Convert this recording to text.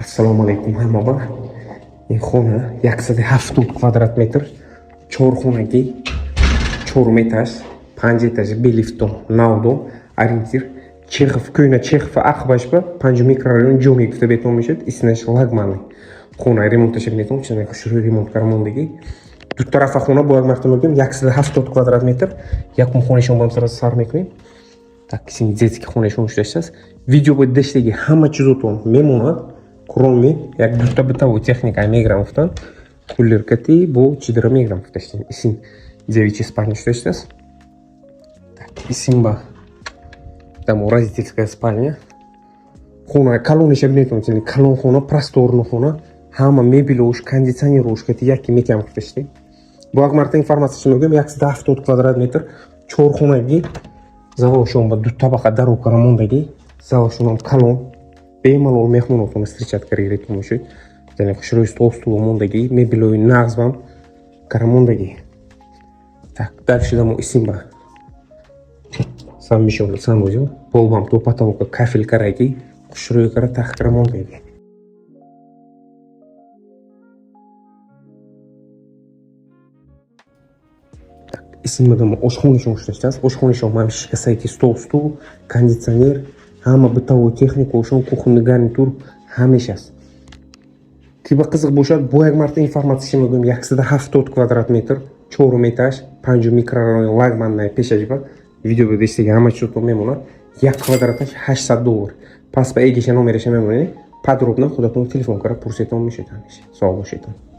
Assalomu alaykum hammaga. Xona yaksada 7 kvadrat metr. 4 xonaga 4 etaj, 5 etaj belifton, navdo, orientir. Chexov, Ko'yna Chexov Aqbashba, 5 mikrorayon Jomikov deb aytilmoqda. Isnash lagmani. Xona remont tashib netim, chunki shu remont qarmondagi. Du tarafa xona bu martabaga yaksada 7 kvadrat metr. Yakun xona ishon bilan sirasi sarnikmi. Так, şimdi детский xona ishon ishlashasiz. Video bu deshdagi hamma chizoton memnun. Кроме, як будто бытовой техника мигрантов, кулеркати, бо 4 мигрантов, точнее, исин 9 спальни, что сейчас. Так, исимба, там родительская спальня. Хона, колонны еще нет, он колонн хона, просторно хона, хама мебель уж, кондиционер уж, это яки мекям, точнее. Буак марта информация, что мы говорим, як сда в тот квадрат метр, чор хона ги, залошон ба ду табака дорога рамондаги, залошон колонн. Bemalol mehmonotni встречать kerak bo'lmoqchi. Ya'ni xushro'y stol mondagi, mebeloi nag'zbam karamondagi. Так, дальше домой Симба. Сам мишон, сам возил. Полбам то потолка кафель караги, xushro'y kara taxt karamondagi. Так, Симба дома oshxona ishon ishlashasiz. Oshxona ishon mana ishga sayti stol, konditsioner, hamma bытовой texnika uchun кухонный garnitur hamishasi. Kiba qiziq bo'lsa, boyag marta informatsiya bo'lgan yaksida 7 kvadrat metr, 4 etaj, 5 mikrorayon lagmanday peshajba. Videoda deshtagi hamma tushunib memnun. 1 kvadratda $800. Pastda egish номер eshamaman. Подробно xudoning telefon qarab purs etom mishatan. Sog' bo'ling.